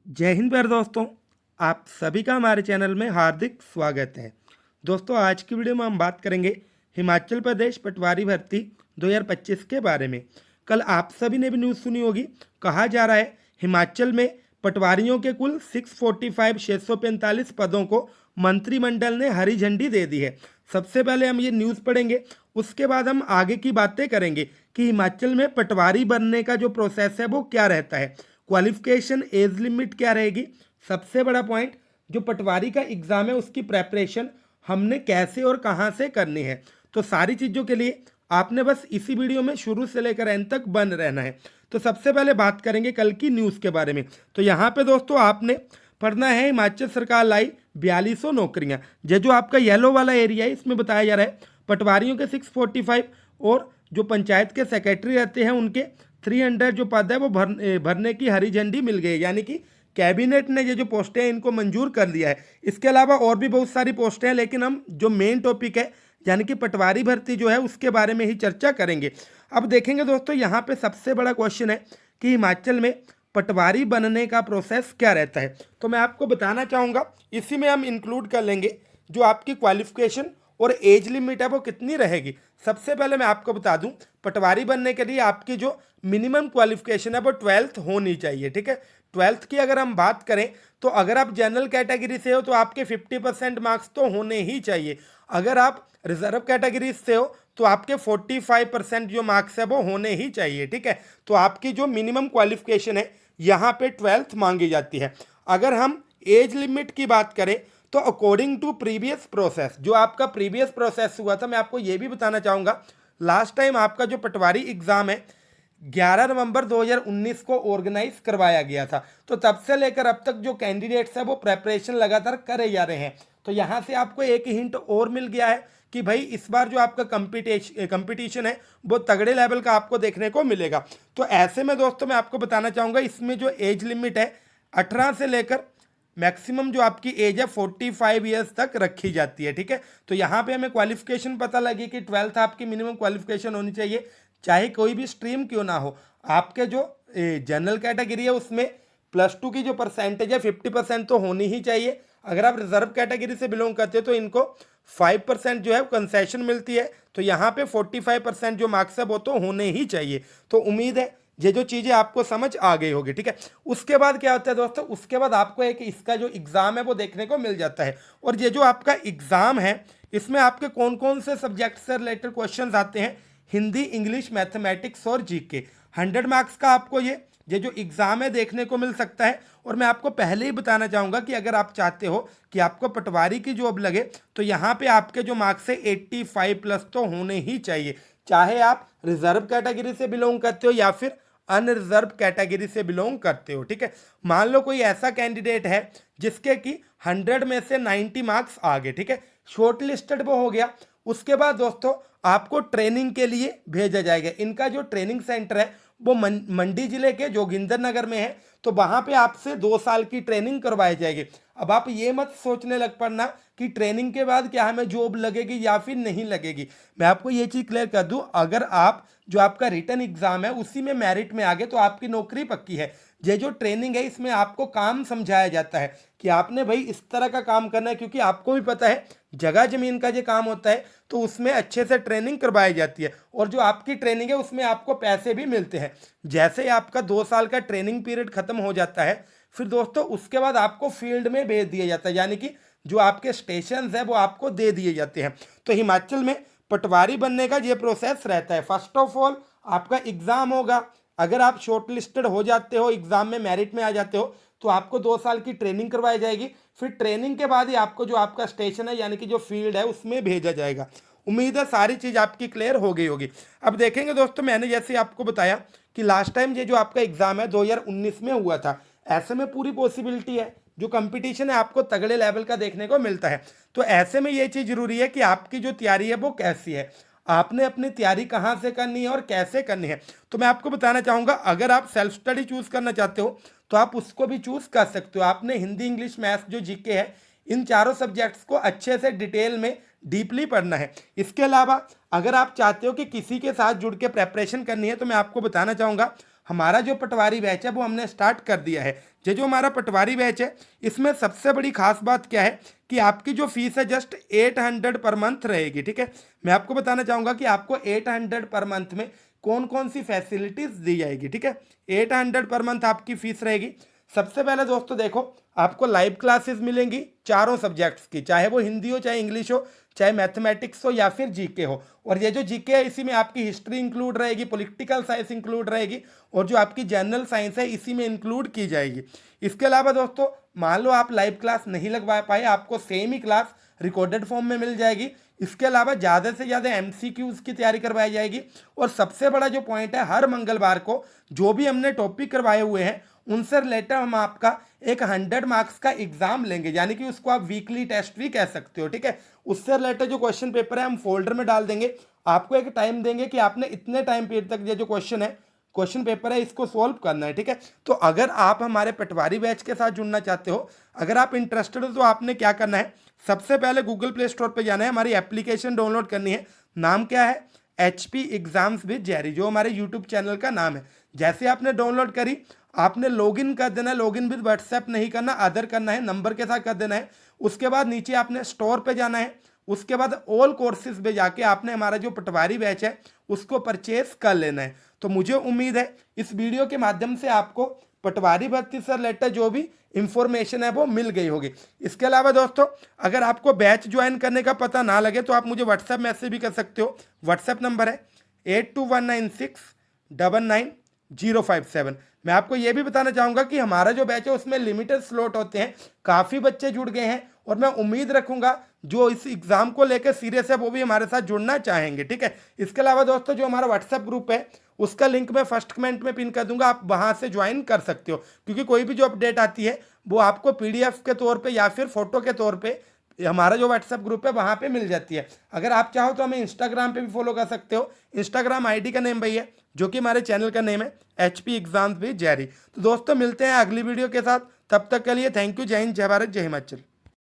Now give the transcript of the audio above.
जय हिंद प्यारे दोस्तों। आप सभी का हमारे चैनल में हार्दिक स्वागत है। दोस्तों, आज की वीडियो में हम बात करेंगे हिमाचल प्रदेश पटवारी भर्ती 2025 के बारे में। कल आप सभी ने भी न्यूज़ सुनी होगी। कहा जा रहा है हिमाचल में पटवारियों के कुल 645 पदों को मंत्रिमंडल ने हरी झंडी दे दी है। सबसे पहले हम ये न्यूज़ पढ़ेंगे, उसके बाद हम आगे की बातें करेंगे कि हिमाचल में पटवारी बनने का जो प्रोसेस है वो क्या रहता है, क्वालिफिकेशन, एज लिमिट क्या रहेगी। सबसे बड़ा पॉइंट, जो पटवारी का एग्ज़ाम है उसकी प्रेपरेशन हमने कैसे और कहाँ से करनी है। तो सारी चीज़ों के लिए आपने बस इसी वीडियो में शुरू से लेकर एंड तक बन रहना है। तो सबसे पहले बात करेंगे कल की न्यूज़ के बारे में। तो यहाँ पे दोस्तों आपने पढ़ना है हिमाचल सरकार लाई 4200 नौकरियाँ। ये जो आपका येलो वाला एरिया है इसमें बताया जा रहा है पटवारियों के 645 और जो पंचायत के सेक्रेटरी रहते हैं उनके 300 जो पद है वो भरने की हरी झंडी मिल गई, यानी कि कैबिनेट ने ये जो पोस्टें हैं इनको मंजूर कर दिया है। इसके अलावा और भी बहुत सारी पोस्टें हैं, लेकिन हम जो मेन टॉपिक है यानी कि पटवारी भर्ती जो है उसके बारे में ही चर्चा करेंगे। अब देखेंगे दोस्तों, यहाँ पे सबसे बड़ा क्वेश्चन है कि हिमाचल में पटवारी बनने का प्रोसेस क्या रहता है। तो मैं आपको बताना चाहूँगा, इसी में हम इंक्लूड कर लेंगे जो आपकी क्वालिफिकेशन और एज लिमिट है वो कितनी रहेगी। सबसे पहले मैं आपको बता दूं, पटवारी बनने के लिए आपकी जो मिनिमम क्वालिफिकेशन है वो 12th होनी चाहिए। ठीक है, 12th की अगर हम बात करें तो अगर आप जनरल कैटेगरी से हो तो आपके 50% मार्क्स तो होने ही चाहिए। अगर आप रिजर्व कैटेगरी से हो तो आपके 45% जो मार्क्स है वो होने ही चाहिए। ठीक है, तो आपकी जो मिनिमम क्वालिफिकेशन है यहाँ पे 12th मांगी जाती है। अगर हम एज लिमिट की बात करें तो अकॉर्डिंग टू प्रीवियस प्रोसेस, जो आपका प्रीवियस प्रोसेस हुआ था, मैं आपको ये भी बताना चाहूँगा, लास्ट टाइम आपका जो पटवारी एग्ज़ाम है 11 नवंबर 2019 को ऑर्गेनाइज करवाया गया था। तो तब से लेकर अब तक जो कैंडिडेट्स हैं वो प्रेपरेशन लगातार करे जा रहे हैं। तो यहाँ से आपको एक हिंट और मिल गया है कि भाई इस बार जो आपका कंपटीशन है वो तगड़े लेवल का आपको देखने को मिलेगा। तो ऐसे में दोस्तों मैं आपको बताना चाहूँगा, इसमें जो एज लिमिट है 18 से लेकर मैक्सिमम जो आपकी एज है 45 ईयर्स तक रखी जाती है। ठीक है, तो यहाँ पे हमें क्वालिफिकेशन पता लगी कि 12th आपकी मिनिमम क्वालिफिकेशन होनी चाहिए, चाहे कोई भी स्ट्रीम क्यों ना हो। आपके जो जनरल कैटेगरी है उसमें +2 की जो परसेंटेज है 50% तो होनी ही चाहिए। अगर आप रिजर्व कैटेगरी से बिलोंग करते हो तो इनको 5% जो है कंसेशन मिलती है। तो यहाँ पे 45% जो मार्क्स है वो तो होने ही चाहिए। तो उम्मीद है ये जो चीज़ें आपको समझ आ गई होगी। ठीक है, उसके बाद क्या होता है दोस्तों, उसके बाद आपको एक इसका जो एग्ज़ाम है वो देखने को मिल जाता है। और ये जो आपका एग्ज़ाम है इसमें आपके कौन कौन से सब्जेक्ट से रिलेटेड क्वेश्चन आते हैं, हिंदी, इंग्लिश, मैथमेटिक्स और जीके। 100 मार्क्स का आपको ये जो एग्ज़ाम है देखने को मिल सकता है। और मैं आपको पहले ही बताना चाहूँगा कि अगर आप चाहते हो कि आपको पटवारी की जॉब लगे तो यहाँ पे आपके जो मार्क्स है 85+ तो होने ही चाहिए, चाहे आप रिजर्व कैटेगरी से बिलोंग करते हो या फिर अनरिजर्व कैटेगरी से बिलोंग करते हो। ठीक है, मान लो कोई ऐसा कैंडिडेट है जिसके कि 100 में से 90 मार्क्स आ गए। ठीक है, शॉर्ट लिस्टेड वो हो गया। उसके बाद दोस्तों आपको ट्रेनिंग के लिए भेजा जाएगा। इनका जो ट्रेनिंग सेंटर है वो मंडी जिले के जोगिंदर नगर में है। तो वहां पे आपसे 2 साल की ट्रेनिंग करवाई जाएगी। अब आप ये मत सोचने लग पड़ना कि ट्रेनिंग के बाद क्या हमें जॉब लगेगी या फिर नहीं लगेगी। मैं आपको ये चीज़ क्लियर कर दूं, अगर आप जो आपका रिटन एग्जाम है उसी में मेरिट में आ गए तो आपकी नौकरी पक्की है। ये जो ट्रेनिंग है इसमें आपको काम समझाया जाता है कि आपने भाई इस तरह का काम करना है, क्योंकि आपको भी पता है जगह जमीन का जो काम होता है तो उसमें अच्छे से ट्रेनिंग करवाई जाती है। और जो आपकी ट्रेनिंग है उसमें आपको पैसे भी मिलते हैं। जैसे ही आपका 2 साल का ट्रेनिंग पीरियड खत्म हो जाता है फिर दोस्तों उसके बाद आपको फील्ड में भेज दिया जाता है, यानी कि जो आपके स्टेशन है वो आपको दे दिए जाते हैं। तो हिमाचल में पटवारी बनने का ये प्रोसेस रहता है। फर्स्ट ऑफ ऑल आपका एग्ज़ाम होगा। अगर आप शॉर्ट लिस्टेड हो जाते हो, एग्ज़ाम में मेरिट में आ जाते हो, तो आपको 2 साल की ट्रेनिंग करवाई जाएगी। फिर ट्रेनिंग के बाद ही आपको जो आपका स्टेशन है यानी कि जो फील्ड है उसमें भेजा जाएगा। उम्मीद है सारी चीज़ आपकी क्लियर हो गई होगी। अब देखेंगे दोस्तों, मैंने जैसे आपको बताया कि लास्ट टाइम ये जो आपका एग्ज़ाम है 2019 में हुआ था, ऐसे में पूरी पॉसिबिलिटी है जो कंपटीशन है आपको तगड़े लेवल का देखने को मिलता है। तो ऐसे में ये चीज़ जरूरी है कि आपकी जो तैयारी है वो कैसी है, आपने अपनी तैयारी कहाँ से करनी है और कैसे करनी है। तो मैं आपको बताना चाहूँगा, अगर आप सेल्फ स्टडी चूज़ करना चाहते हो तो आप उसको भी चूज़ कर सकते हो। आपने हिंदी, इंग्लिश, मैथ्स जो जीके है इन चारों सब्जेक्ट्स को अच्छे से डिटेल में डीपली पढ़ना है। इसके अलावा अगर आप चाहते हो कि किसी के साथ जुड़ के प्रेपरेशन करनी है तो मैं आपको बताना चाहूँगा, हमारा जो पटवारी बैच है वो हमने स्टार्ट कर दिया है। ये जो हमारा पटवारी बैच है इसमें सबसे बड़ी खास बात क्या है कि आपकी जो फीस है जस्ट 800 पर मंथ रहेगी। ठीक है, मैं आपको बताना चाहूँगा कि आपको 800 पर मंथ में कौन कौन सी फैसिलिटीज दी जाएगी। ठीक है, 800 पर मंथ आपकी फीस रहेगी। सबसे पहले दोस्तों देखो, आपको लाइव क्लासेस मिलेंगी चारों सब्जेक्ट्स की, चाहे वो हिंदी हो, चाहे इंग्लिश हो, चाहे मैथमेटिक्स हो या फिर जीके हो। और ये जो जीके है इसी में आपकी हिस्ट्री इंक्लूड रहेगी, पॉलिटिकल साइंस इंक्लूड रहेगी, और जो आपकी जनरल साइंस है इसी में इंक्लूड की जाएगी। इसके अलावा दोस्तों मान लो आप लाइव क्लास नहीं लगवा पाए, आपको सेम ही क्लास रिकॉर्डेड फॉर्म में मिल जाएगी। इसके अलावा ज़्यादा से ज़्यादा एमसीक्यूज की तैयारी करवाई जाएगी। और सबसे बड़ा जो पॉइंट है, हर मंगलवार को जो भी हमने टॉपिक करवाए हुए हैं उनसे रिलेटेड हम आपका एक 100 मार्क्स का एग्जाम लेंगे, यानी कि उसको आप वीकली टेस्ट भी कह सकते हो। ठीक है, उससे रिलेटेड जो क्वेश्चन पेपर है हम फोल्डर में डाल देंगे, आपको एक टाइम देंगे कि आपने इतने टाइम पीरियड तक ये जो क्वेश्चन पेपर है इसको सॉल्व करना है। ठीक है, तो अगर आप हमारे पटवारी बैच के साथ जुड़ना चाहते हो, अगर आप इंटरेस्टेड हो, तो आपने क्या करना है, सबसे पहले गूगल प्ले स्टोर पे जाना है, हमारी एप्लीकेशन डाउनलोड करनी है। नाम क्या है, HP एग्जाम्स विद जेरी, जो हमारे यूट्यूब चैनल का नाम है। जैसे आपने डाउनलोड करी, आपने लॉगिन कर देना है। लॉगिन विद व्हाट्सएप नहीं करना, अदर करना है, नंबर के साथ कर देना है। उसके बाद नीचे आपने स्टोर पे जाना है। उसके बाद ऑल कोर्सेज पे जाके आपने हमारा जो पटवारी बैच है उसको परचेस कर लेना है। तो मुझे उम्मीद है इस वीडियो के माध्यम से आपको पटवारी भर्ती से रिलेटेड जो भी इंफॉर्मेशन है वो मिल गई होगी। इसके अलावा दोस्तों अगर आपको बैच ज्वाइन करने का पता ना लगे तो आप मुझे व्हाट्सएप मैसेज भी कर सकते हो। व्हाट्सएप नंबर है 8219699057। मैं आपको ये भी बताना चाहूँगा कि हमारा जो बैच है उसमें लिमिटेड स्लॉट होते हैं, काफ़ी बच्चे जुड़ गए हैं, और मैं उम्मीद रखूँगा जो इस एग्ज़ाम को लेकर सीरियस है वो भी हमारे साथ जुड़ना चाहेंगे। ठीक है, इसके अलावा दोस्तों जो हमारा व्हाट्सएप ग्रुप है उसका लिंक मैं फर्स्ट कमेंट में पिन कर दूंगा, आप वहाँ से ज्वाइन कर सकते हो, क्योंकि कोई भी जो अपडेट आती है वो आपको PDF के तौर पे या फिर फोटो के तौर पे हमारा जो व्हाट्सएप ग्रुप है वहाँ पे मिल जाती है। अगर आप चाहो तो हमें इंस्टाग्राम पे भी फॉलो कर सकते हो। इंस्टाग्राम ID का नेम वही है जो कि हमारे चैनल का नेम है, HP एग्जाम्स विद जेरी। तो दोस्तों मिलते हैं अगली वीडियो के साथ, तब तक के लिए थैंक यू। जय हिंद, जय भारत, जय हिमाचल।